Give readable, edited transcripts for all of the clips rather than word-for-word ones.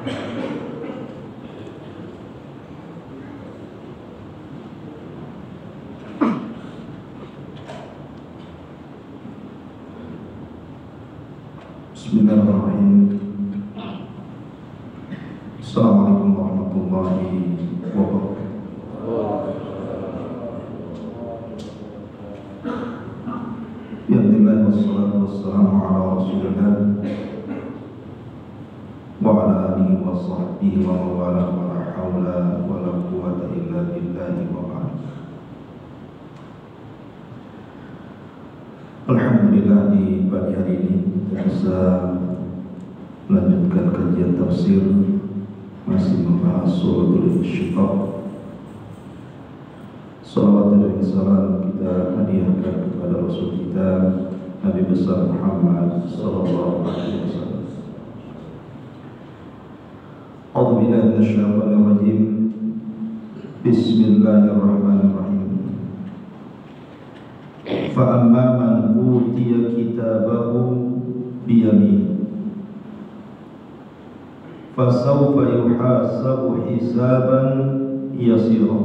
Bismillahirrahmanirrahim. Assalamualaikum warahmatullahi wabarakatuh. Bismillah wassalatu wassalamu ala rasulillah wa ala alihi wa sahbihi wa mawala wa la hawla wa la quwwata illa billahi wa ba'd. Alhamdulillah, di pagi hari ini kita bisa melanjutkan kajian tafsir, masih membahas suratul Insyiqaq. Salawat dan salam kita hadiahkan kepada Rasul kita Nabi besar Muhammad sallallahu alaihi wasallam. A'udzu billahi minasyaitonir rajim. Bismillahirrahmanirrahim. فَأَمَّا مَنْ أُوتِيَ كِتَابَهُ بِيَمِينِهِ فَسَوْفَ يُحَاسَبُ حِسَابًا يَسِيرًا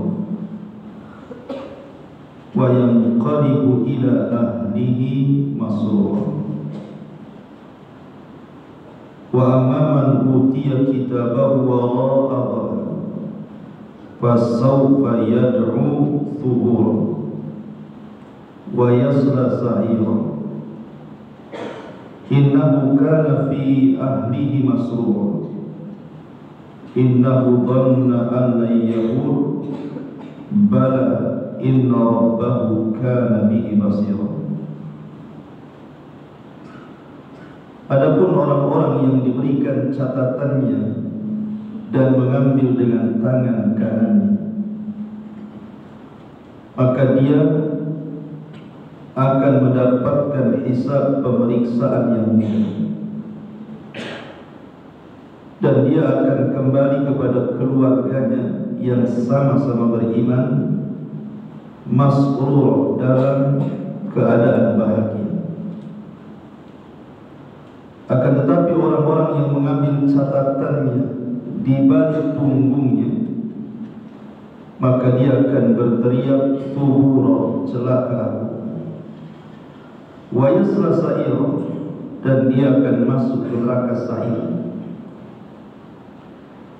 وَيَنْقَلِبُ إِلَى أَهْلِهِ مَسْرُورًا وَأَمَّا مَنْ أُوتِيَ كِتَابَهُ وَرَاءَ ظَهْرِهِ فَسَوْفَ يَدْعُو ثُبُورًا وَيَصْلَى سَعِيرًا إِنَّهُ كَانَ فِي أَهْلِهِ مَسْرُورًا إِنَّهُ ظَنَّ أَنْ لَنْ يَحُورَ بَلَى إِنَّ رَبَّهُ كَانَ بِهِ بَصِيرًا. Adapun orang-orang yang diberikan catatannya dan mengambil dengan tangan kanannya, maka dia akan mendapatkan hisab pemeriksaan yang mudah, dan dia akan kembali kepada keluarganya yang sama-sama beriman, masrur, dalam keadaan bahagia. Akan tetapi orang-orang yang mengambil catatannya di balik punggungnya, maka dia akan berteriak subura, celaka, wa yasla sa'ira, dan dia akan masuk ke neraka sa'ir.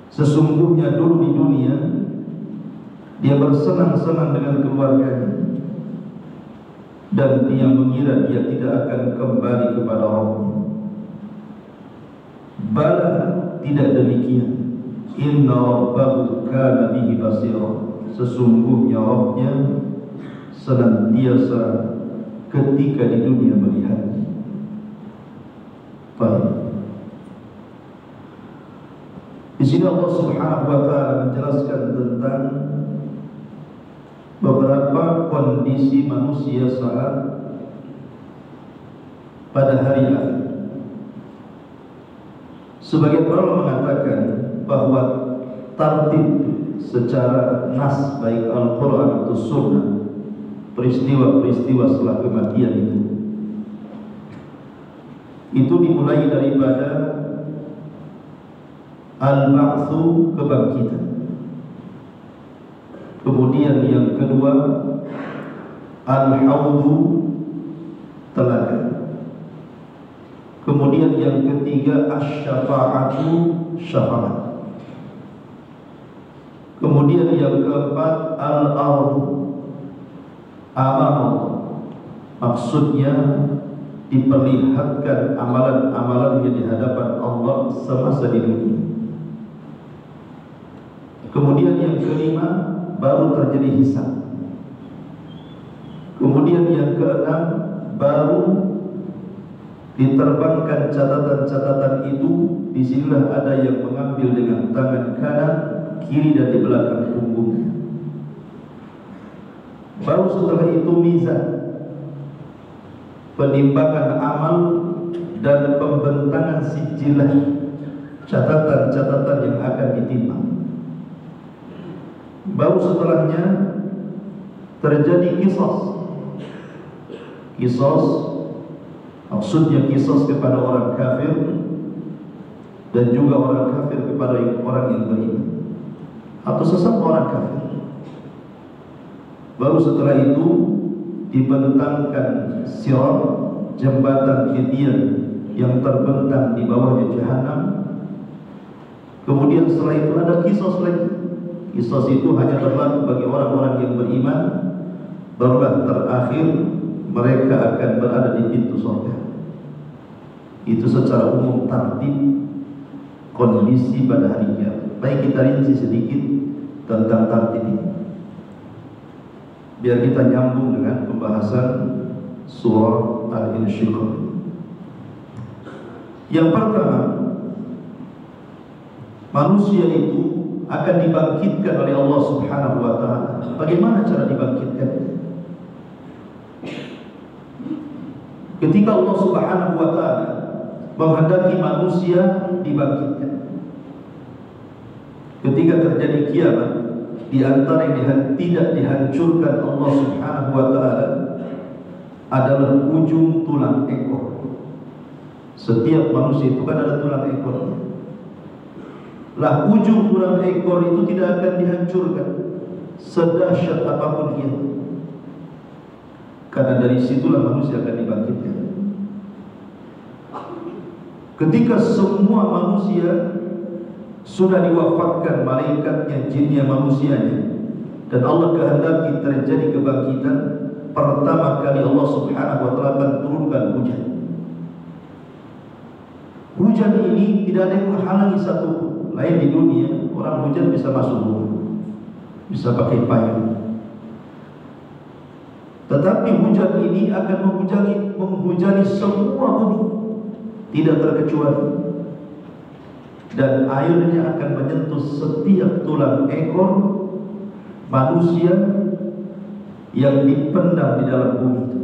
Sesungguhnya dulu di dunia dia bersenang-senang dengan keluarganya, dan dia mengira dia tidak akan kembali kepada Rabbnya. Bala, tidak demikian. Inna rabbahu kana bihi basira. Sesungguhnya Rabbnya senantiasa ketika di dunia melihatnya. Baik. Di sini Allah Subhanahu wa taala menjelaskan tentang beberapa kondisi manusia saat pada hari akhir. Sebagian ulama mengatakan bahwa tartib secara nas, baik Al-Quran atau Sunnah, peristiwa-peristiwa setelah kematian itu dimulai daripada al-ba'tsu, kebangkitan. Kemudian yang kedua al-haudu, telaga. Kemudian yang ketiga asy-syafa'atu, syafaat. Kemudian yang keempat al-ardu, amal. Maksudnya diperlihatkan amalan-amalan yang di hadapan Allah semasa di dunia. Kemudian yang kelima baru terjadi hisab. Kemudian yang keenam baru diterbangkan catatan-catatan itu. Disinilah ada yang mengambil dengan tangan kanan, kiri, dan di belakang punggungnya. Baru setelah itu mizan, penimbangan amal dan pembentangan sijilah, catatan-catatan yang akan ditimbang. Baru setelahnya terjadi qisas. Qisas maksudnya qisas kepada orang kafir dan juga orang kafir kepada orang yang beriman, atau sesama orang kafir. Baru setelah itu dibentangkan sirat, jembatan titian yang terbentang di bawahnya jahanam. Kemudian setelah itu ada kisos lagi. Kisos itu hanya berlaku bagi orang-orang yang beriman. Barulah terakhir mereka akan berada di pintu surga. Itu secara umum tertib kondisi pada hari kiamat. Baik, kita rinci sedikit tentang tertib ini, biar kita nyambung dengan pembahasan surah Al-Insyiqaq. Yang pertama, manusia itu akan dibangkitkan oleh Allah Subhanahu wa ta'ala. Bagaimana cara dibangkitkan? Ketika Allah Subhanahu wa ta'ala menghendaki manusia dibangkitkan, ketika terjadi kiamat, di antara yang tidak dihancurkan Allah Subhanahu wa ta'ala adalah ujung tulang ekor. Setiap manusia itu kan ada tulang ekornya. Lah, ujung tulang ekor itu tidak akan dihancurkan sedahsyat apapun dia, karena dari situlah manusia akan dibangkitkan. Ketika semua manusia sudah diwafatkan, malaikatnya, jinnya, manusianya, dan Allah kehendaki terjadi kebangkitan, pertama kali Allah Subhanahu wa ta'ala akan turunkan hujan. Hujan ini tidak ada yang menghalangi satupun. Lain di dunia, orang hujan bisa masuk rumah, bisa pakai payung. Tetapi hujan ini akan menghujani semua bumi, tidak terkecuali, dan airnya akan menyentuh setiap tulang ekor manusia yang dipendam di dalam bumi itu.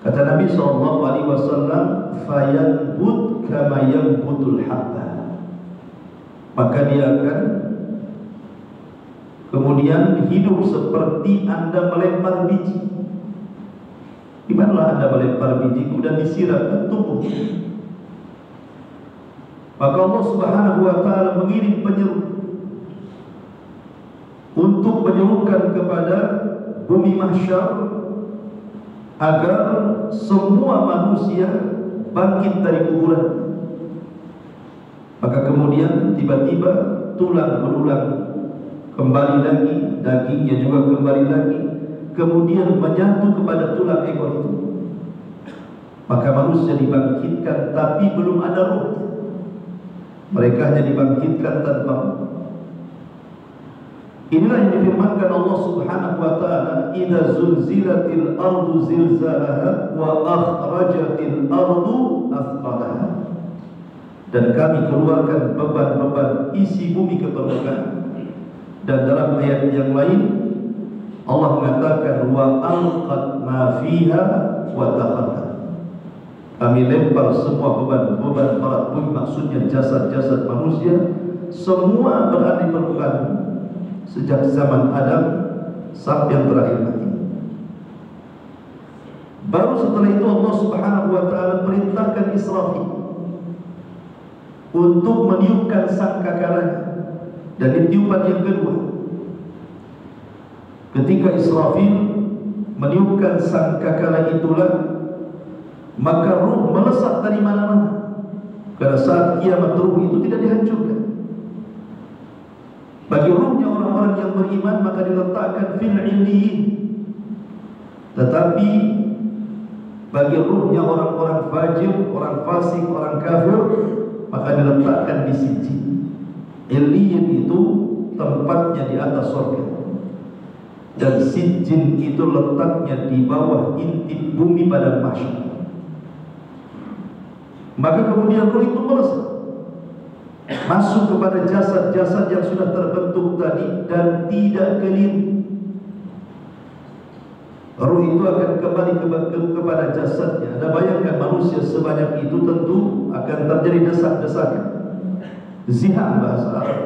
Kata Nabi SAW, fayanbut kama yanbutul habba, maka dia akan kemudian hidup seperti Anda melempar biji. Gimana Anda melempar biji kemudian disiram ke tubuh? Maka Allah Subhanahu wa ta'ala mengirim penyeru untuk menyerukan kepada bumi mahsyar agar semua manusia bangkit dari kuburan. Maka kemudian tiba-tiba tulang berulang kembali lagi, dagingnya juga kembali lagi, kemudian menyatu kepada tulang ekor itu. Maka manusia dibangkitkan, tapi belum ada ruh. Mereka hanya dibangkitkan tanpa ruh. Inilah yang difirmankan Allah Subhanahu wa ta'ala, idza zulzilatil ardu zilzalaha wa akhrajatil ardu athqalaha. Dan kami keluarkan beban-beban isi bumi ke permukaan. Dan dalam ayat yang lain Allah mengatakan wa alqat ma fiha wa takhatta. Kami lempar semua beban-beban berat bumi, maksudnya jasad-jasad manusia, semua berada di permukaan sejak zaman Adam sampai yang terakhir nanti. Baru setelah itu Allah Subhanahu wa ta'ala perintahkan Israfil untuk meniupkan sangkakalanya. Dan tiupan yang kedua, ketika Israfil meniupkan sangkakala itulah, maka ruh melesat dari mana-mana. Karena saat kiamat ruh itu tidak dihancurkan. Bagi ruhnya orang-orang yang beriman maka diletakkan fil illiyin. Tetapi bagi ruhnya orang-orang fajir, orang fasik, orang kafir, maka diletakkan di sijjin. Illiyin itu tempatnya di atas surga, dan sijjin itu letaknya di bawah inti bumi pada mahsyar. Maka kemudian ruh itu melesat masuk kepada jasad-jasad yang sudah terbentuk tadi dan tidak keliru. Ruh itu akan kembali kepada jasadnya. Anda bayangkan manusia sebanyak itu, tentu akan terjadi desak-desakan, ziham bahasa Arab,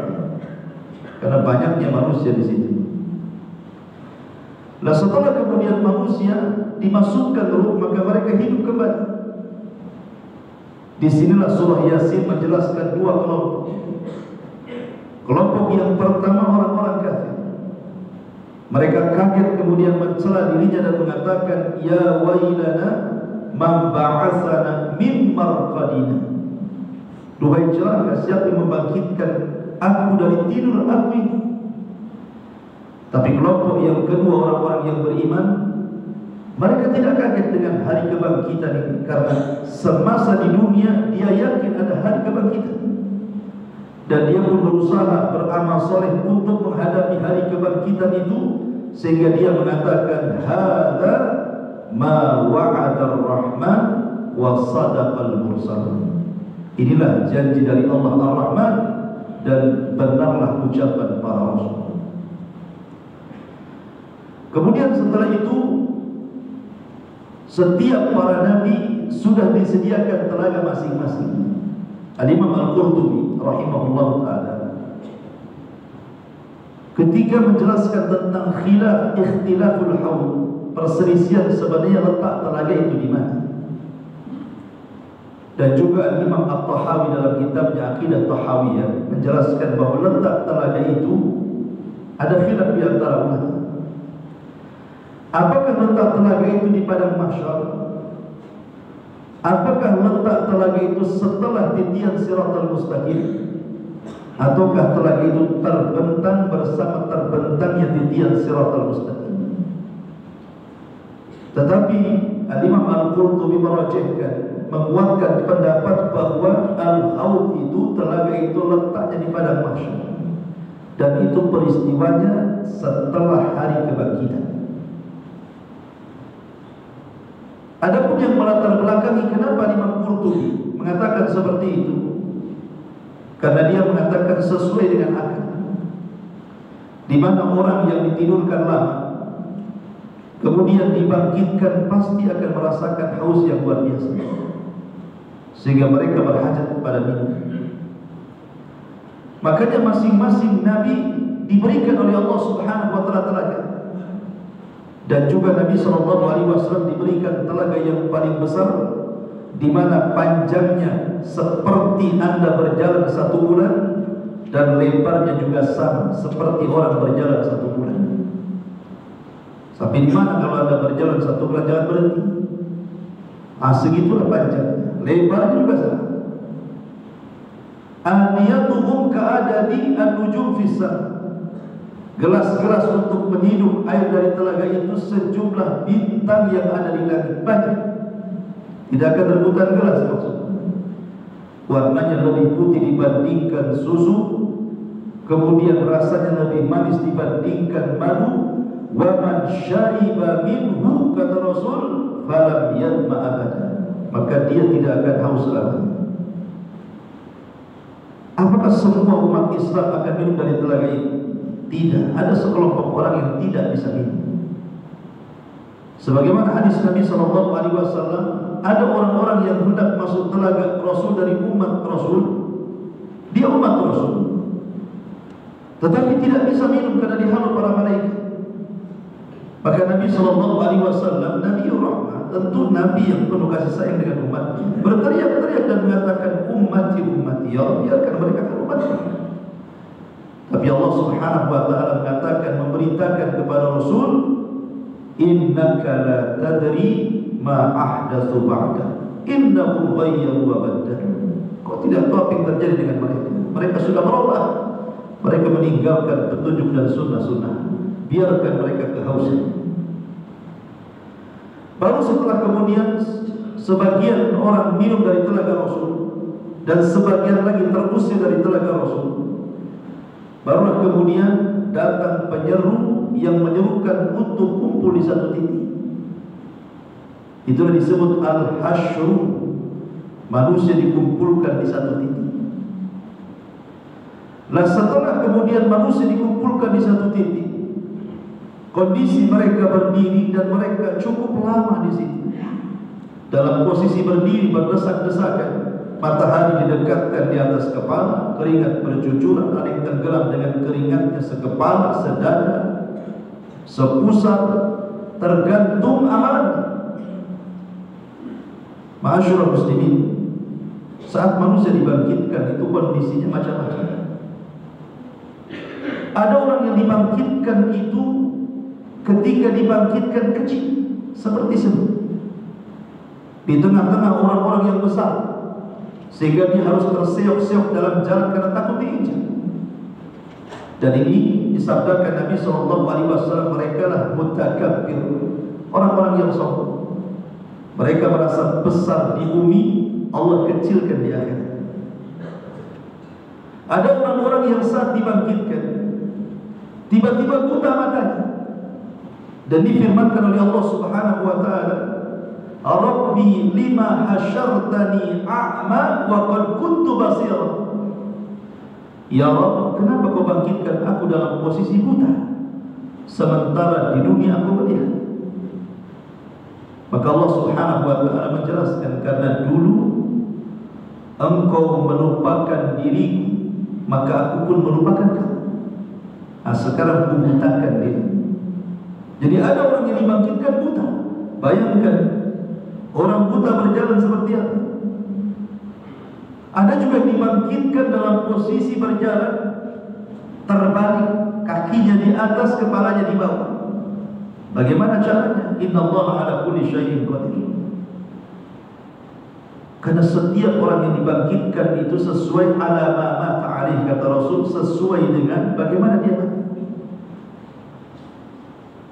karena banyaknya manusia di situ. Nah, setelah kemudian manusia dimasukkan ruh, maka mereka hidup kembali. Disinilah surah Yasin menjelaskan dua kelompok. Kelompok yang pertama orang-orang kafir. Mereka kaget kemudian mencela dirinya dan mengatakan, ya wailana man ba'atsana min marqadina. Duhai celaka, siapa yang membangkitkan aku dari tidur aku ini? Tapi kelompok yang kedua, orang-orang yang beriman, mereka tidak kaget dengan hari kebangkitan ini, karena semasa di dunia dia yakin ada hari kebangkitan, dan dia pun berusaha beramal soleh untuk menghadapi hari kebangkitan itu, sehingga dia mengatakan, hadza ma wa'ada ar-rahman wa sadaqal mursalun. Inilah janji dari Allah Ar-Rahman dan benarlah ucapan para rasul. Kemudian setelah itu, setiap para nabi sudah disediakan telaga masing-masing. Al-Imam Al-Qurtubi rahimahullah ta'ala ketika menjelaskan tentang ikhtilaful haul, perselisihan sebenarnya letak telaga itu di mana. Dan juga Imam At-Tahawi dalam kitabnya Aqidah Tahawiyah menjelaskan bahwa letak telaga itu ada khilaf di antara ulama. Apakah letak telaga itu di padang mahsyar? Apakah letak telaga itu setelah titian Siratal Mustaqim? Ataukah telaga itu terbentang bersama terbentangnya titian Siratal Mustaqim? Tetapi Imam Al-Qurtubi merajihkan, menguatkan pendapat bahwa Al-Haud itu, telaga itu letaknya di padang mahsyar, dan itu peristiwanya setelah hari kebangkitan. Adapun yang melatar belakangi kenapa Imam Qurtubi mengatakan seperti itu, karena dia mengatakan sesuai dengan akal, di mana orang yang ditidurkan lama kemudian dibangkitkan pasti akan merasakan haus yang luar biasa, sehingga mereka berhajat kepada minum. Makanya masing-masing nabi diberikan oleh Allah Subhanahu wa taala telaga. Dan juga Nabi SAW diberikan telaga yang paling besar, di mana panjangnya seperti Anda berjalan 1 bulan, dan lebarnya juga sama seperti orang berjalan 1 bulan. Sampai di mana kalau Anda berjalan 1 bulan jangan berhenti. Segitulah panjangnya, lebarnya juga sama. Aniyatuhum ka'adadi an-nujum fis sama. Gelas-gelas untuk menyium air dari telaga itu sejumlah bintang yang ada di langit, banyak. Tidak akan rebutan gelas maksudnya. Warnanya lebih putih dibandingkan susu, kemudian rasanya lebih manis dibandingkan madu. Wa man syariba minhu, kata Rasul, falam yadma abada, maka dia tidak akan haus lagi. Apakah semua umat Islam akan minum dari telaga itu? Tidak, ada sekelompok orang yang tidak bisa minum. Sebagaimana hadis Nabi SAW, ada orang-orang yang hendak masuk telaga Rasul dari umat Rasul. Dia umat Rasul, tetapi tidak bisa minum karena dihalau para malaikat. Maka Nabi SAW, Nabi Rahmah, tentu Nabi yang penuh kasih sayang dengan umat, berteriak-teriak dan mengatakan, ummati ummati, ya biarkan mereka kan umatnya. Tapi Allah Subhanahu wa ta'ala mengatakan, memberitakan kepada Rasul, innaka la tadri ma ahdatsu ba'da, innahum ghayyaru wa baddalu. Kau tidak tahu apa yang terjadi dengan mereka. Mereka sudah berubah, mereka meninggalkan petunjuk dan sunnah-sunnah. Biarkan mereka kehausan. Baru setelah kemudian sebagian orang minum dari telaga Rasul dan sebagian lagi terusir dari telaga Rasul, barulah kemudian datang penyeru yang menyerukan untuk kumpul di satu titik. Itulah disebut al-hasyr, manusia dikumpulkan di satu titik. Nah, setelah kemudian manusia dikumpulkan di satu titik, kondisi mereka berdiri dan mereka cukup lama di situ. Dalam posisi berdiri berdesak-desakan, matahari didekatkan di atas kepala, keringat bercucuran, ada yang tenggelam dengan keringatnya sekepala, sedada, sepusat, tergantung amalan. Ma'asyiral muslimin, Saat manusia dibangkitkan itu kondisinya macam-macam. Ada orang yang dibangkitkan itu ketika dibangkitkan kecil seperti semut di tengah-tengah orang-orang yang besar, sehingga dia harus terseok-seok dalam jalan karena takut diinjak. Dan ini disabdakan Nabi SAW, mereka lah mutakabbir, orang-orang yang sombong. Mereka merasa besar di bumi, Allah kecilkan di akhirat. Ada orang-orang yang saat dibangkitkan tiba-tiba buta matanya, dan difirmankan oleh Allah Subhanahu wa taala, Rabbi lima hasyartani a'ma wa qad kuntu basira. Ya Rabb, kenapa kau bangkitkan aku dalam posisi buta sementara di dunia aku melihat? Maka Allah Subhanahu wa taala menjelaskan, karena dulu engkau melupakan diriku, maka aku pun melupakan kamu. Nah, sekarang aku butakan diri. Jadi ada orang yang dibangkitkan buta. Bayangkan orang buta berjalan seperti apa. Ada juga yang dibangkitkan dalam posisi berjalan terbalik, kakinya di atas, kepalanya di bawah. Bagaimana caranya? Innallaha ala kulli syai'in qadir. Karena setiap orang yang dibangkitkan itu sesuai ala ma mata alaih, kata Rasul, sesuai dengan bagaimana dia mati.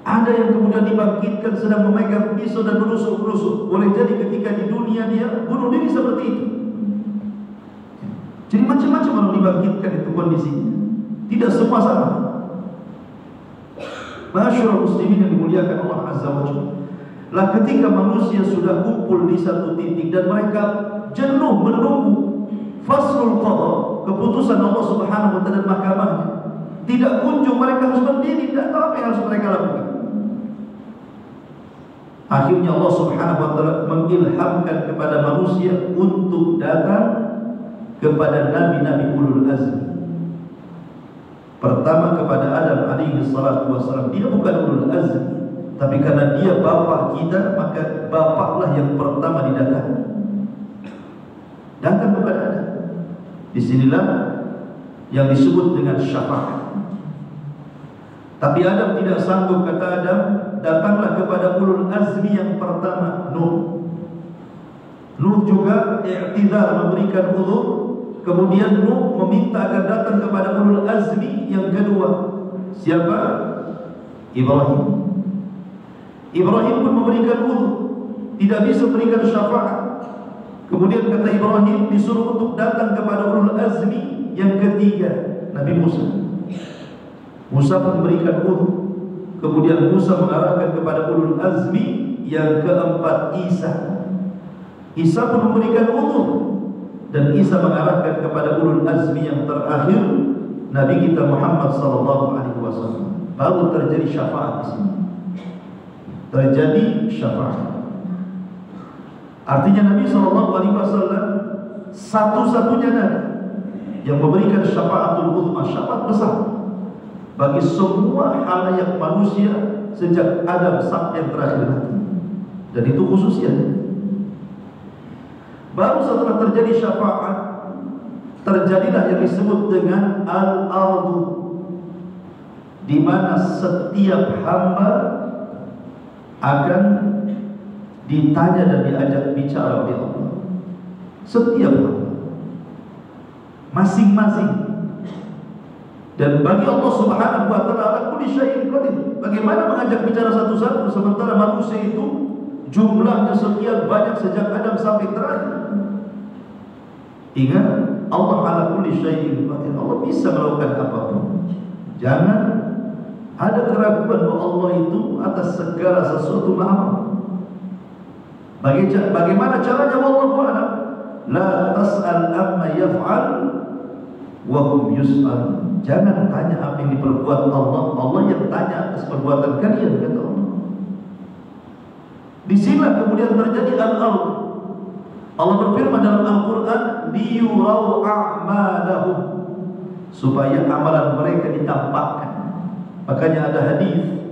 Ada yang kemudian dibangkitkan sedang memegang pisau dan menusuk-nusuk. Boleh jadi ketika di dunia dia bunuh diri seperti itu. Jadi macam-macam orang dibangkitkan itu kondisinya. Tidak semua sama. Masyaallah muslimin yang dimuliakan Allah Azza wa Jalla. Lah ketika manusia sudah kumpul di satu titik dan mereka jenuh menunggu faslul qada, keputusan Allah Subhanahu wa taala dan mahkamahnya, tidak kunjung, mereka harus berdiri, tidak tahu apa yang harus mereka lakukan. Akhirnya Allah Subhanahu wa taala mengilhamkan kepada manusia untuk datang kepada nabi-nabi ulul azmi. Pertama kepada Adam alaihi salatu wassalam. Dia bukan ulul azmi, tapi karena dia bapak kita, maka bapaklah yang pertama didatangi. Datang kepada Adam. Disinilah yang disebut dengan syafaat. Tapi Adam tidak sanggup, kata Adam, datanglah kepada ulul azmi yang pertama, Nuh. Nuh juga i'tidar, memberikan uzur. Kemudian Nuh meminta agar datang kepada ulul azmi yang kedua. Siapa? Ibrahim. Ibrahim pun memberikan uzur, tidak bisa memberikan syafaat. Kemudian kata Ibrahim disuruh untuk datang kepada ulul azmi yang ketiga, Nabi Musa. Musa pun memberikan uzur. Kemudian Musa mengarahkan kepada ulul azmi yang keempat, Isa. Isa pun memberikan uzur, dan Isa mengarahkan kepada ulul azmi yang terakhir, Nabi kita Muhammad sallallahu alaihi wasallam. Baru terjadi syafaat di sini. Terjadi syafaat. Artinya Nabi sallallahu alaihi wasallam satu-satunya nabi yang memberikan syafaatul uzma, syafaat besar bagi semua halayak manusia sejak Adam sampai yang terakhir nanti. Dan itu khususnya. Baru setelah terjadi syafaat, terjadilah yang disebut dengan al-ardu, di mana setiap hamba akan ditanya dan diajak bicara oleh Allah. Setiap hamba, masing-masing. Dan bagi Allah Subhanahu wa taala ala kulli syai'in qadir. Bagaimana mengajak bicara satu-satu sementara manusia itu jumlahnya sekian banyak sejak Adam sampai terakhir. Ingat, Allah ala kulli syai'in qadir. Allah bisa melakukan apapun. Jangan ada keraguan bahwa Allah itu atas segala sesuatu maha. Bagaimana caranya? Wallahu a'lam. La tas'al amma yaf'al wa hum yus'al. Jangan tanya apa yang diperbuat Allah. Allah yang tanya atas perbuatan kalian, kata Allah. Di sini kemudian terjadi al-ard. Allah berfirman dalam Al-Quran, liyurau a'malahum, supaya amalan mereka ditampakkan. Makanya ada hadis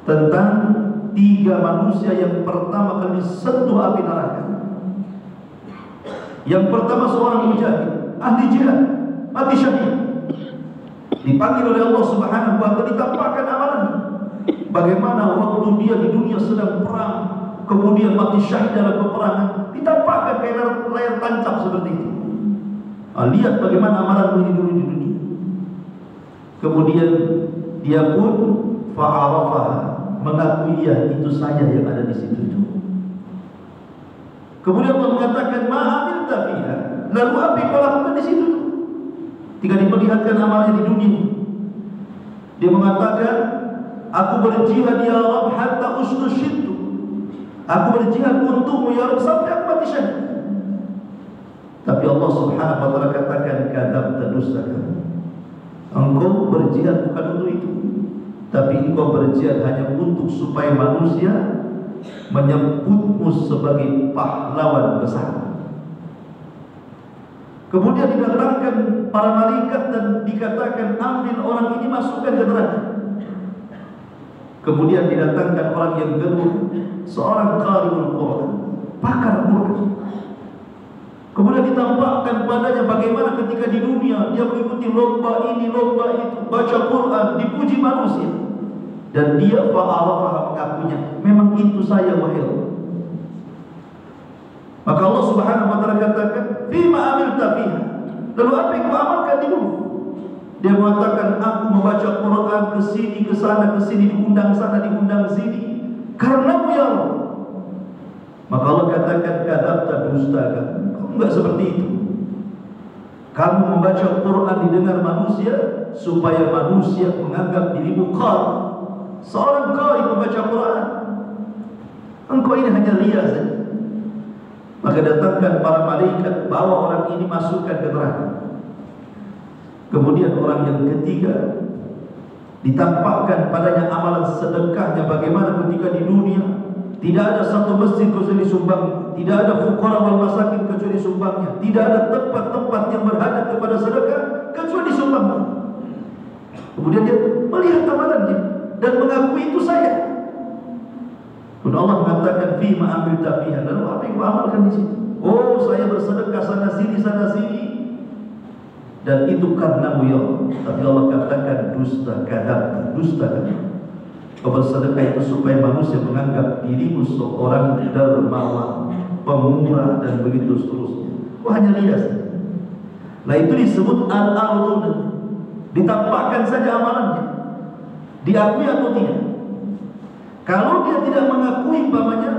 tentang 3 manusia yang pertama kali sentuh api neraka. Yang pertama seorang mujahid, ahli jihad, mati syahid. Dipanggil oleh Allah Subhanahu wa taala, ditampakkan amalannya. Bagaimana waktu dia di dunia sedang perang, kemudian mati syahid dalam peperangan, ditampakkan kayak layar tancap seperti itu. Lihat bagaimana amalanmu ini dulu di dunia. Kemudian dia pun fa'arafaha, mengakui ya itu saya yang ada di situ itu. Kemudian Allah mengatakan ma'amil tafiha, lalu apa yang kau lakukan di situ? Jika diperlihatkan amalnya di dunia, dia mengatakan, aku berjihad ya Rabb hatta ustushidtu. Aku berjihad untukmu ya Rabb sampai aku mati syahid. Tapi Allah Subhanahu wa taala katakan kadzabta dustakan. Engkau berjihad bukan untuk itu, tapi engkau berjihad hanya untuk supaya manusia menyebutmu sebagai pahlawan besar. Kemudian didatangkan para malaikat dan dikatakan ambil orang ini masukkan ke neraka. Kemudian didatangkan orang yang kedua, seorang qari'ul Quran, pakar Quran. Kemudian ditampakkan padanya bagaimana ketika di dunia dia mengikuti lomba ini, lomba itu, baca Quran, dipuji manusia. Dan dia fa'arafaha, mengakunya, memang itu saya wahai Allah. Maka Allah Subhanahu wa taala katakan, "Fima amilta fiha?" Lalu apa yang kau amalkan di bumi? Dia mengatakan, aku membaca Quran ke sini, ke sana, diundang sana, diundang sini, karenamu ya Allah. Maka Allah katakan, kadzabta dustakan. Kamu enggak seperti itu. Kamu membaca Quran didengar manusia supaya manusia menganggap dirimu qari. Seorang qari membaca Quran. Engkau ini hanya ria saja. Maka datangkan para malaikat, bawa orang ini masukkan ke neraka. Kemudian orang yang ketiga ditampakkan padanya amalan sedekahnya, bagaimana ketika di dunia tidak ada satu masjid kecuali sumbang, tidak ada fuqara wal masakin kecuali sumbangnya, tidak ada tempat-tempat yang berhajat kepada sedekah kecuali sumbang. Kemudian dia melihat amalannya dan mengakui itu saya. Kemudian Allah mengatakan fima amilta fiha, lalu apa yang kau amalkan di situ? Oh, saya bersedekah sana sini sana sini, dan itu karenamu ya Allah. Tapi Allah katakan dusta, kadzabta, dusta kan? Kau bersedekah itu supaya manusia menganggap dirimu seorang dermawan, pemurah dan begitu seterusnya. Kau hanya lihat. Nah itu disebut al-ardun. Ditampakkan saja amalannya, diakui atau tidak. Kalau dia tidak mengakui umpamanya,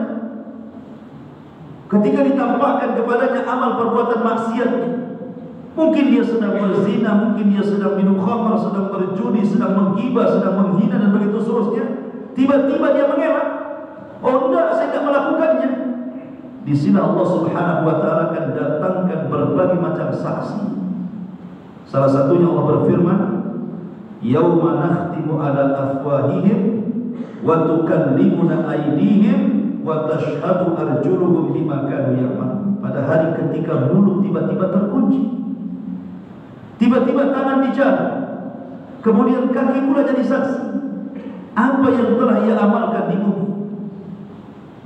ketika ditampakkan kepadanya amal perbuatan maksiatnya, mungkin dia sedang berzina, mungkin dia sedang minum khamar, sedang berjudi, sedang menggibah, sedang menghina dan begitu seterusnya. Tiba-tiba dia mengelak, oh enggak, saya tidak melakukannya. Di sini Allah Subhanahu wa taala akan datangkan berbagai macam saksi. Salah satunya Allah berfirman, yauma nakhtimu ala afwahihim wa tukallimuna aydihim wa tashhadu arjuluhum bima kanu ya'malun. Pada hari ketika mulut tiba-tiba terkunci, tiba-tiba tangan bicara, kemudian kaki pula jadi saksi apa yang telah ia amalkan di bumi.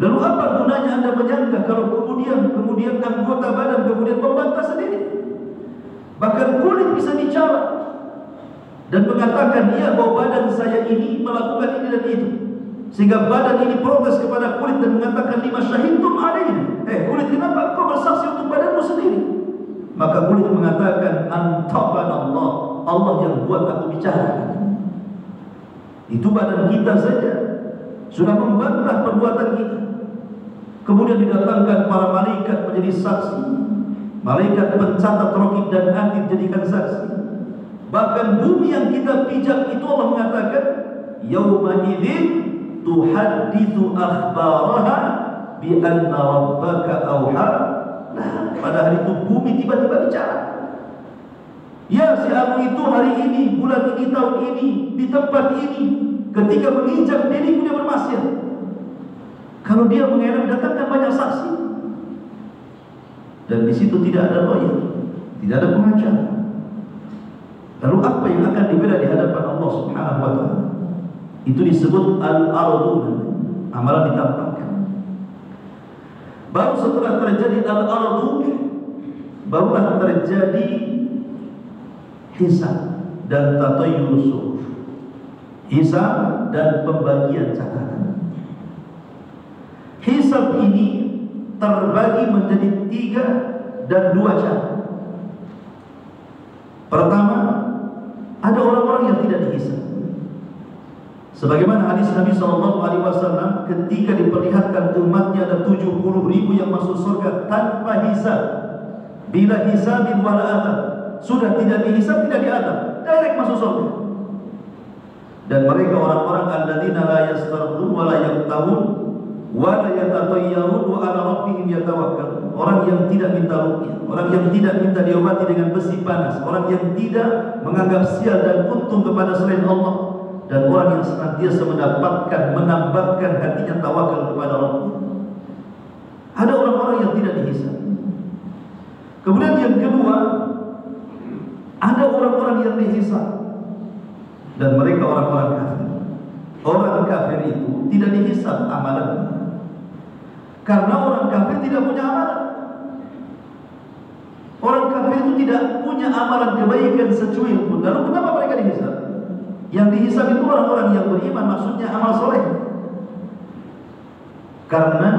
Lalu apa gunanya Anda menyanggah kalau kemudian anggota badan kemudian membantah sendiri? Bahkan kulit bisa bicara dan mengatakan, iya bahwa badan saya ini melakukan ini dan itu. Sehingga badan ini protes kepada kulit dan mengatakan, lima syahidtum alaina. Kulit, kenapa kau bersaksi untuk badanmu sendiri? Maka kulit mengatakan, antaqana Allah, Allah yang buat aku bicara. Itu badan kita saja sudah membantah perbuatan kita. Kemudian didatangkan para malaikat menjadi saksi. Malaikat pencatat raqib dan atid jadikan saksi. Bahkan bumi yang kita pijak itu Allah mengatakan, yauma idzin tuhadditsu akhbaraha bi anna rabbaka auha. Nah, pada hari itu bumi tiba-tiba bicara. Ya, si aku itu hari ini, bulan ini, tahun ini, di tempat ini, ketika menginjak diriku dia bermaksiat. Kalau dia mengelak, datangkan banyak saksi. Dan di situ tidak ada lawyer, tidak ada pengacara. Lalu apa yang akan dibela di hadapan Allah Subhanahu wa taala? Itu disebut al-ardun, amalan ditampakkan. Baru setelah terjadi al-ardun, barulah terjadi hisab dan tatayyur suhuf. Hisab dan pembagian catatan. Hisab ini terbagi menjadi 3 dan 2 cara. Pertama, ada orang-orang yang tidak dihisab. Sebagaimana hadis Nabi SAW ketika diperlihatkan umatnya ada 70.000 yang masuk surga tanpa hisab. Bila hisabin wala adab, sudah tidak dihisab, tidak diadab, direct masuk surga. Dan mereka orang-orang alladzina la yastarqun wa la yaqtawun wa la yatatayyarun wa ala rabbihim yatawakkalun. Orang yang tidak minta ruqyah, orang yang tidak minta diobati dengan besi panas, orang yang tidak menganggap sial dan untung kepada selain Allah, dan orang yang senantiasa mendapatkan, menambahkan hatinya tawakal kepada Rabbnya. Ada orang-orang yang tidak dihisab. Kemudian yang kedua, ada orang-orang yang dihisab, dan mereka orang-orang kafir. Orang kafir itu tidak dihisab amalannya, karena orang kafir tidak punya amalan. Orang kafir itu tidak punya amalan kebaikan secuil pun. Lalu kenapa mereka dihisab? Yang dihisab itu orang-orang yang beriman, maksudnya amal soleh. Karena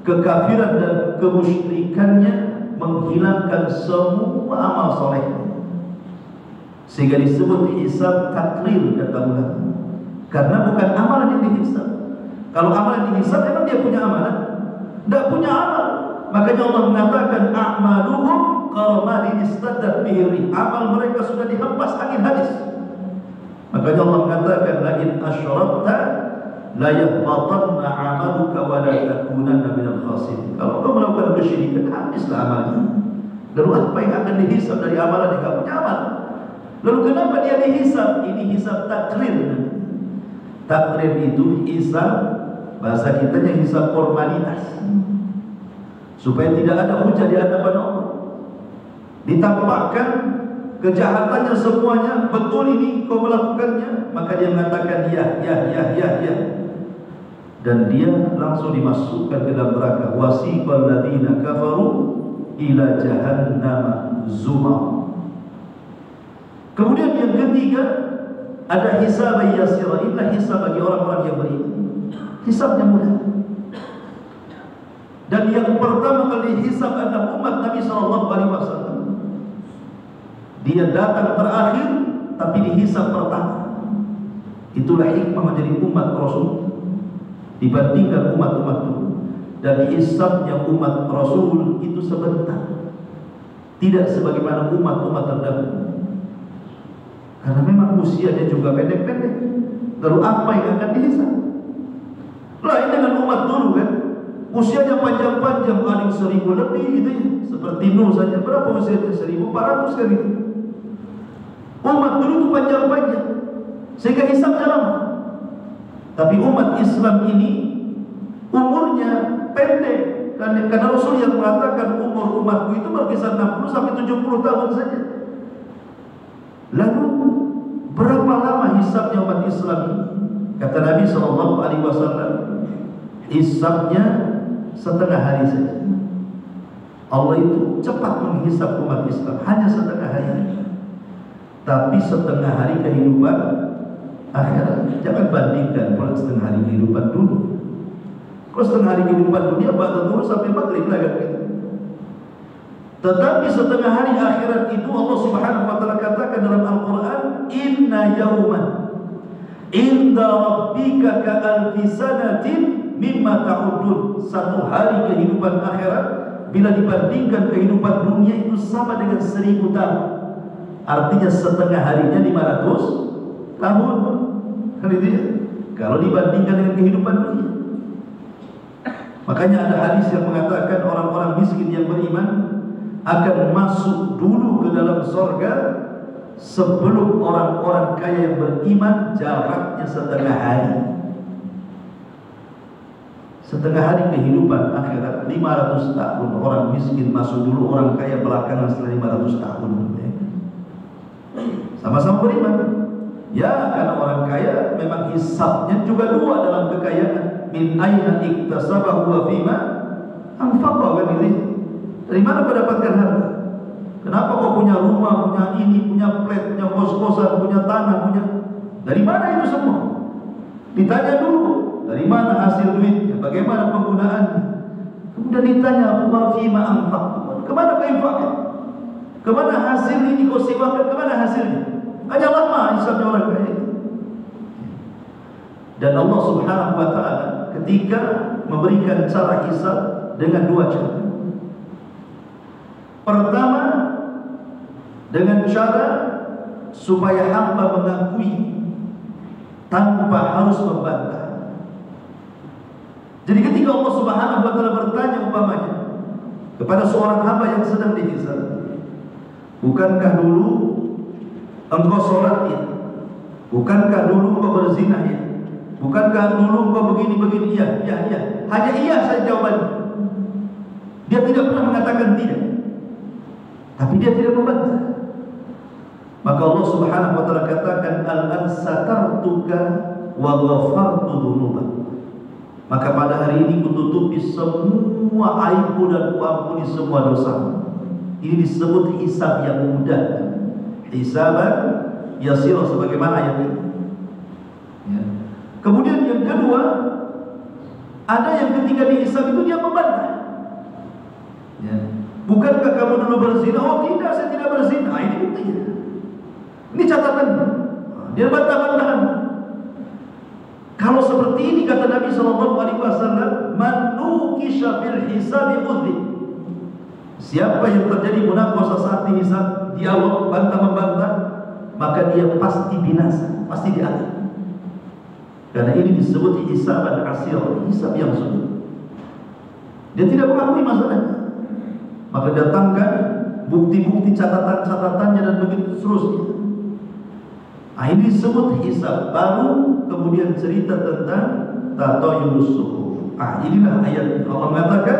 kekafiran dan kemusyrikannya menghilangkan semua amal soleh, sehingga disebut hisab taklil, kata ulama. Karena bukan amalan yang dihisab. Kalau amalan dihisab, memang dia punya amalan? Tidak punya amal. Makanya Allah mengatakan a'maluhum qaramadin istaddat bihi. Amal mereka sudah dihempas angin habis. Makanya Allah mengatakan la in asyrakta la yahbatanna 'amaluka wa la takunanna minal khasirin. Kalau kau melakukan kesyirikan, habislah amalnya. Lalu apa yang akan dihisab dari amalan yang tidak punya amal? Lalu kenapa dia dihisab? Ini hisab takrir. Takrir itu hisab, bahasa kitanya hisab formalitas, supaya tidak ada hujah di hadapan Allah. Ditampakkan kejahatannya semuanya, betul ini kau melakukannya, maka dia mengatakan ya. Dan dia langsung dimasukkan ke dalam neraka. Wasiqal ladzina kafaru ila jahannam zumar. Kemudian yang ketiga, ada hisab yasir. Inilah hisab bagi orang-orang yang beriman. Hisabnya mudah. Dan yang pertama kali hisab adalah umat Nabi SAW. Dia datang terakhir, tapi dihisab pertama. Itulah hikmah menjadi umat Rasul dibandingkan umat-umat dulu. Dan hisabnya umat Rasul itu sebentar, tidak sebagaimana umat-umat terdahulu. Karena memang usianya juga pendek-pendek. Lalu apa yang akan dihisab? Lain dengan umat dulu kan, usianya panjang-panjang, paling 1000 lebih gitu ya. Seperti Nuh saja, berapa usianya? 1400 kan gitu. Umat dulu itu panjang-panjang, sehingga hisabnya lama. Tapi umat Islam ini umurnya pendek, karena Rasul yang mengatakan umur umatku itu berkisar 60 sampai 70 tahun saja. Lalu berapa lama hisabnya umat Islam ini? Kata Nabi SAW, hisabnya setengah hari saja. Allah itu cepat menghisab umat Islam, hanya setengah hari. Tapi setengah hari kehidupan akhirat. Jangan bandingkan kalau setengah hari kehidupan dunia. Kalau setengah hari kehidupan dunia, batas dulu sampai maghrib lah kan gitu. Tetapi setengah hari akhirat itu Allah Subhanahu wa taala katakan dalam Al-Qur'an, inna yawman inda rabbika ka'alfi sanatin mimma ta'udun. Satu hari kehidupan akhirat bila dibandingkan kehidupan dunia itu sama dengan 1000 tahun. Artinya setengah harinya 500 tahun. Kalau dibandingkan dengan kehidupan dunia. Makanya ada hadis yang mengatakan orang-orang miskin yang beriman akan masuk dulu ke dalam surga sebelum orang-orang kaya yang beriman. Jaraknya setengah hari. Setengah hari kehidupan akhirat 500 tahun. Orang miskin masuk dulu, orang kaya belakangan setelah 500 tahun. Sama-sama beriman. Ya, karena orang kaya memang hisabnya juga dua dalam kekayaan. Min aina iktasabahu wa fima anfaqa, kan ini. Dari mana kau dapatkan harta? Kenapa kau punya rumah, punya ini, punya flat, punya kos-kosan, punya tanah, punya... Dari mana itu semua? Ditanya dulu, dari mana hasil duitnya, bagaimana penggunaannya. Kemudian ditanya, wa fima anfaqtum, kemana kau infakkan? Kemana hasil ini kau sewakan, kemana hasilnya? Hanya lama hisabnya orang kaya itu. Dan Allah Subhanahu wa ta'ala ketika memberikan cara hisab dengan dua cara. Pertama, dengan cara supaya hamba mengakui tanpa harus membantah. Jadi ketika Allah Subhanahu wa ta'ala bertanya umpamanya kepada seorang hamba yang sedang dihisab, bukankah dulu engkau sholat ya? Bukankah dulu engkau berzina ya? Bukankah dulu engkau begini-begini? Iya. Hanya iya saja jawabannya. Dia tidak pernah mengatakan tidak, tapi dia tidak membantah. Maka Allah Subhanahu wa ta'ala katakan, al-an satartuka wa ghafartu dzunubak. Maka pada hari ini kututupi semua aibmu dan kuampuni semua dosa. Ini disebut hisab yang mudah. Hisaban yasir, sebagaimana ayat ini. Ya. Kemudian yang kedua, ada yang ketika dihisab itu dia membantah. Ya. Bukankah kamu dulu berzina? Oh tidak, saya tidak berzina. Ini buktinya. Ini catatannya. Dia bantah-bantahan. Kalau seperti ini kata Nabi SAW, man nukisha fil hisabi udhib. Siapa yang terjadi munaqashah saat dihisab, dialog bantah-membantah, maka dia pasti binasa, pasti diadab. Karena ini disebut hisaban asir, hisab yang sulit. Dia tidak mengakui masalahnya. Maka datangkan bukti-bukti catatan-catatannya dan begitu seterusnya. Ini disebut hisab. Baru kemudian cerita tentang tatayurus suhuf. Inilah ayat Allah mengatakan,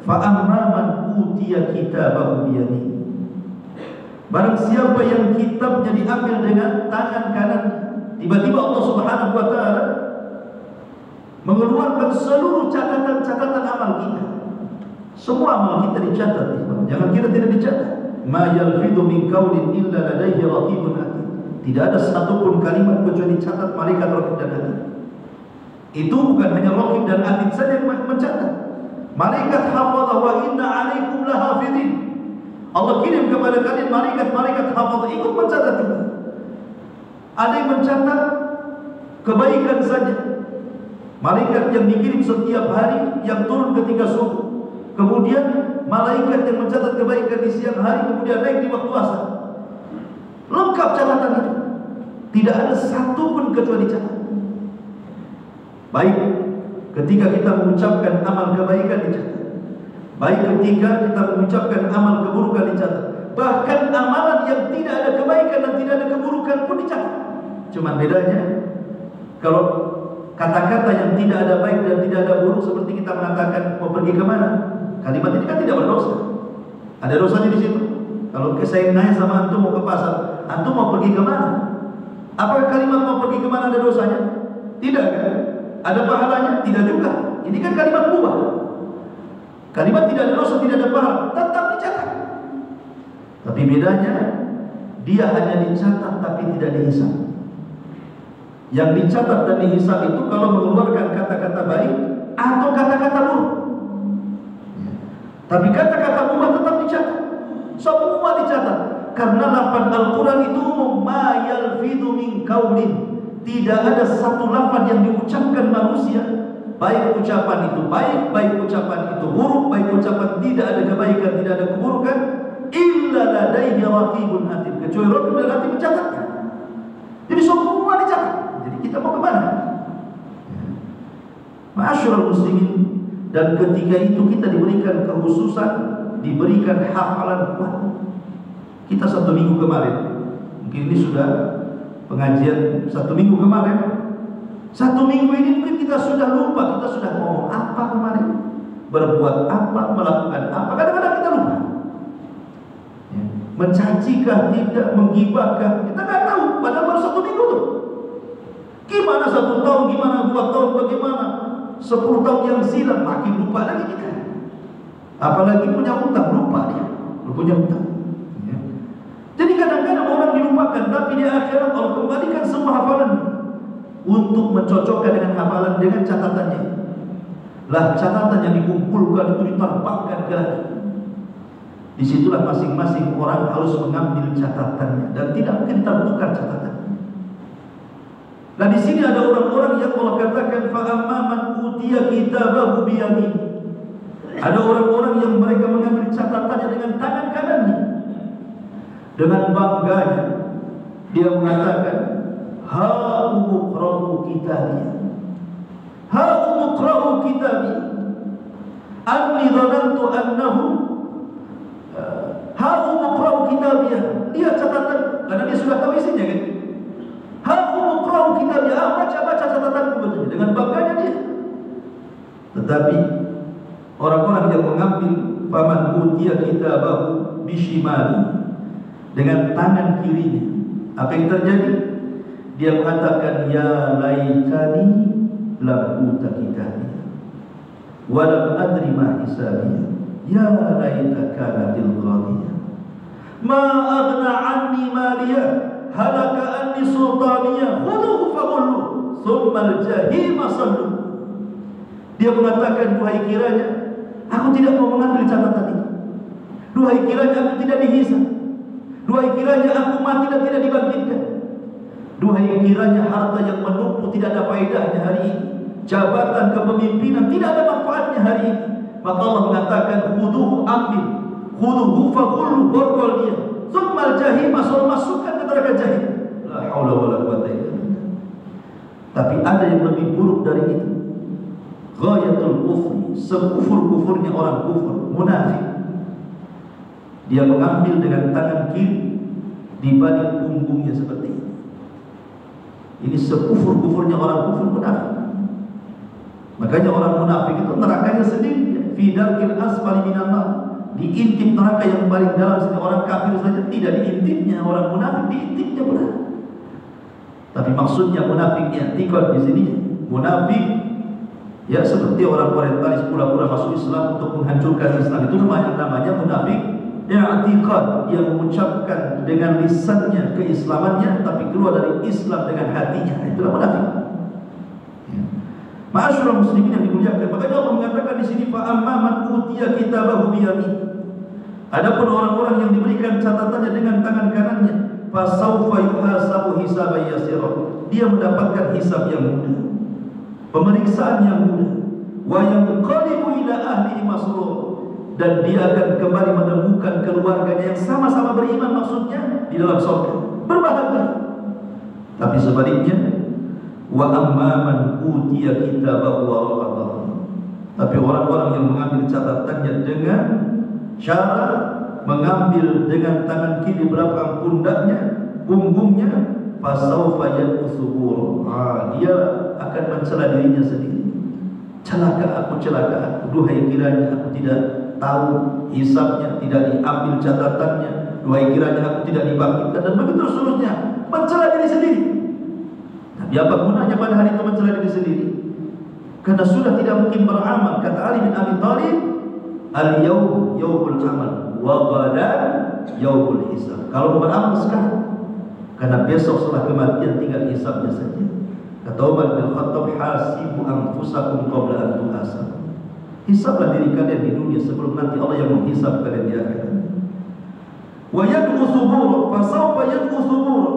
fa amma man utiya kitabahu biyamihi. Barang siapa yang kitabnya diambil dengan tangan kanan, tiba-tiba Allah Subhanahu wa ta'ala mengeluarkan seluruh catatan-catatan amal kita. Semua amal kita dicatat. Jangan kira tidak dicatat. Ma yalfidu min qaulin illa ladaihi raqibun atid. Tidak ada satupun kalimat kecuali dicatat malaikat raqib dan atid. Itu bukan hanya raqib dan atid saja yang mencatat. Malaikat hafadha wa inna alaikum lahafidin. Allah kirim kepada kalian malaikat hafadha, ikut mencatat juga. Ada yang mencatat kebaikan saja. Malaikat yang dikirim setiap hari, yang turun ketika subuh. Kemudian malaikat yang mencatat kebaikan di siang hari, kemudian naik di waktu asar. Lengkap catatan itu. Tidak ada satu pun kecuali catat. Baik ketika kita mengucapkan amal kebaikan dicatat. Baik ketika kita mengucapkan amal keburukan dicatat. Bahkan amalan yang tidak ada kebaikan dan tidak ada keburukan pun dicatat. Cuma bedanya, kalau kata-kata yang tidak ada baik dan tidak ada buruk, seperti kita mengatakan mau pergi kemana, kalimat ini kan tidak berdosa. Ada dosanya di situ. Kalau saya nanya sama antum mau ke pasar, antum mau pergi kemana? Apakah kalimat mau pergi kemana ada dosanya? Tidak kan? Ada pahalanya? Tidak juga. Ini kan kalimat mubah. Kalimat tidak ada dosa, tidak ada pahala, tetap dicatat. Tapi bedanya, dia hanya dicatat tapi tidak dihisab. Yang dicatat dan dihisab itu kalau mengeluarkan kata-kata baik atau kata-kata buruk. Tapi kata-kata mubah tetap dicatat. Semua dicatat. Karena lafaz Al-Quran itu umum, ma yalfidu min qaulin. Tidak ada satu lafaz yang diucapkan manusia, baik ucapan itu baik, baik ucapan itu buruk, baik ucapan tidak ada kebaikan, tidak ada keburukan, illa ladaihi raqibun atid, kecuali raqib dan atid mencatatnya. Jadi semua dicatat. Jadi kita mau ke mana? Ma'asyiral muslimin, dan ketika itu kita diberikan kekhususan, diberikan hafalan kuat. Kita 1 minggu kemarin, mungkin ini sudah pengajian 1 minggu kemarin. 1 minggu ini mungkin kita sudah lupa, kita sudah ngomong apa kemarin, berbuat apa, melakukan apa. Kadang-kadang kita lupa. Mencacikah, tidak, menggibahkah, kita nggak tahu. Padahal baru 1 minggu tuh. Gimana 1 tahun, gimana 2 tahun, bagaimana 10 tahun yang silam, makin lupa lagi kita. Apalagi punya utang, lupa dia. Punya utang. memang dilupakan, tapi di akhirat Allah kembalikan semua hafalan untuk mencocokkan dengan hafalan dengan catatannya. Lah catatan yang dikumpulkan itu diterbangkan ke langit. Disitulah masing-masing orang harus mengambil catatannya dan tidak mungkin tertukar catatan. Nah di sini ada orang-orang yang Allah katakan fa'amma man utiya kitabahu biyamin. Ada orang-orang yang mereka mengambil catatannya dengan tangan kanannya. Dengan bangganya dia mengatakan ha'umuqra'u kitabiyah. Ha'umuqra'u kitabiyah. Anni dhanantu annahu ha'umuqra'u kitabiyah. Lihat catatan karena dia sudah tahu isinya kan. Ha'umuqra'u kitabiyah. Baca-baca catatanku betulnya dengan bangganya dia. Tetapi orang-orang yang mengambil faman utiya kitabahu bishimali dengan tangan kirinya, apa yang terjadi? Dia mengatakan ya laitani lam uta kitabi wa lam adri ma hisabi ya laita kanatil qadiyah ma aghna anni maliya halaka anni sultaniya khuduhu faqullu thumma al-jahima sallu. Dia mengatakan duhai kiranya aku tidak mau mengambil catatan itu, duhai kiranya aku tidak dihisab, duhai kiranya aku mati dan tidak dibangkitkan, duhai kiranya harta yang menumpuk tidak ada faedahnya hari ini, jabatan kepemimpinan tidak ada manfaatnya hari ini. Maka Allah mengatakan khuduhu, ambil, khuduhu faqullu, borgol dia, tsummal jahim, masukkan ke neraka jahim. La haula wala quwwata illa billah. Tapi ada yang lebih buruk dari itu. Ghayatul kufri, sekufur-kufurnya orang kufur, munafik. Dia mengambil dengan tangan kiri di balik punggungnya seperti ini. Ini sekufur-kufurnya orang kufur munafik. Makanya orang munafik itu nerakanya sendiri, fi darkil asfali minan nar, diintip neraka yang paling dalam. Sehingga orang kafir saja tidak diintipnya, orang munafik diintipnya pula. Tapi maksudnya munafiknya tikot di sini munafik ya seperti orang orientalis pura-pura masuk Islam untuk menghancurkan Islam, itu namanya munafik. I'tiqad, dia mengucapkan dengan lisannya keislamannya tapi keluar dari Islam dengan hatinya, itulah munafik. Ma'asyiral muslimin yang dimuliakan, makanya Allah mengatakan di sini fa amma man utiya kitabahu biyamin. Adapun orang-orang yang diberikan catatannya dengan tangan kanannya, fa sawfa yuhasabu hisaban yasira. Dia mendapatkan hisab yang mudah, pemeriksaan yang mudah, wa yanqalibu ila ahlihi masrur, dan dia akan kembali menemukan keluarganya yang sama-sama beriman, maksudnya di dalam surga, berbahagia. Tapi sebaliknya, wa amman utiya kitabahu wara'a dhahrihi. Tapi orang-orang yang mengambil catatannya dengan cara mengambil dengan tangan kiri belakang pundaknya, punggungnya, fasawfa yadusubur. Dia akan mencela dirinya sendiri. Celaka aku, duhai kiranya aku tidak tahu hisabnya, tidak diambil catatannya, duhai kiranya aku tidak dibangkitkan, dan begitu seterusnya, mencela diri sendiri. Tapi apa gunanya pada hari itu mencela diri sendiri? Karena sudah tidak mungkin beramal. Kata Ali bin Abi Thalib, al-yawm yawmul amal wa ghadan yawmul hisab. Kalau mau beramal sekarang, karena besok setelah kematian tinggal hisabnya saja. Kata Umar bin Khattab, hasibu anfusakum qabla an tuhasabu. Hisablah diri kalian di dunia sebelum nanti Allah yang menghisab kalian di akhirat. Wa yad'u thubura, fa sawfa yad'u thubura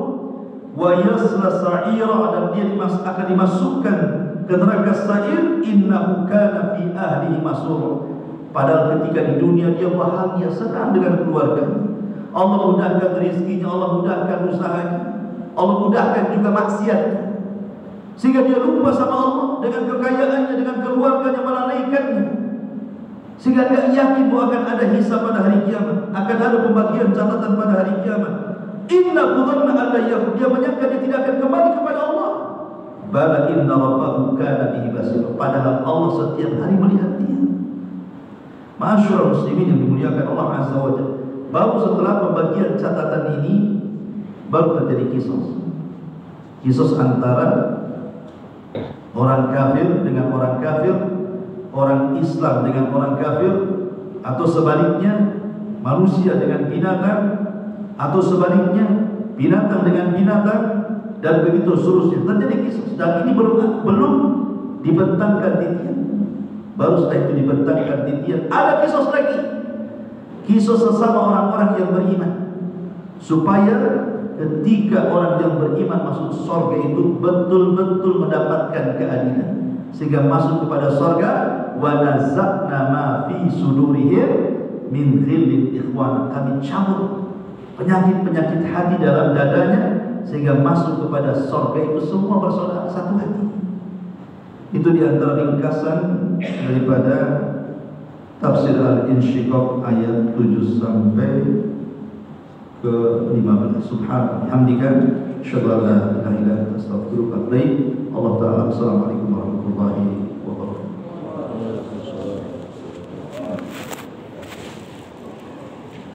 wa yasla sa'ira, dan dia akan dimasukkan ke neraka sa'ir. Innahu kana fi ahlihi masrura. Padahal ketika di dunia dia bahagia, senang dengan keluarganya. Allah mudahkan rezekinya, Allah mudahkan usahanya, Allah mudahkan juga maksiatnya, sehingga dia lupa sama Allah dengan kekayaannya, dengan keluarganya, melalaikannya, sehingga dia yakin bahwa akan ada hisab pada hari kiamat, akan ada pembagian catatan pada hari kiamat. Inna dhanna alla yahud, dia menyangka dia tidak akan kembali kepada Allah. Bala inna rabbahu kana bihi basira, padahal Allah setiap hari melihat dia. Ma'asyiral muslimin yang dimuliakan Allah Azza wa Jalla, baru setelah pembagian catatan ini baru terjadi kisos antara orang kafir dengan orang kafir, orang Islam dengan orang kafir, atau sebaliknya manusia dengan binatang, atau sebaliknya binatang dengan binatang, dan begitu seterusnya. Terjadi kisos, dan ini belum dibentangkan titian. Baru setelah itu dibentangkan titian, ada kisos lagi, kisos sesama orang-orang yang beriman, supaya ketika orang yang beriman masuk surga itu betul-betul mendapatkan keadilan, sehingga masuk kepada surga. Wa nazakna ma fi sudurihim min ghillin ikhwan, kami cabut penyakit-penyakit hati dalam dadanya, sehingga masuk kepada surga itu semua bersaudara satu hati. Itu diantara ringkasan daripada tafsir Al-Insyiqaq ayat 7 sampai ke 15. Subhanallah, hamdika, syukur la ilaha illa anta, astaghfiruka wa atubu ilaik. Allah Ta'ala. Assalamualaikum warahmatullahi wabarakatuh.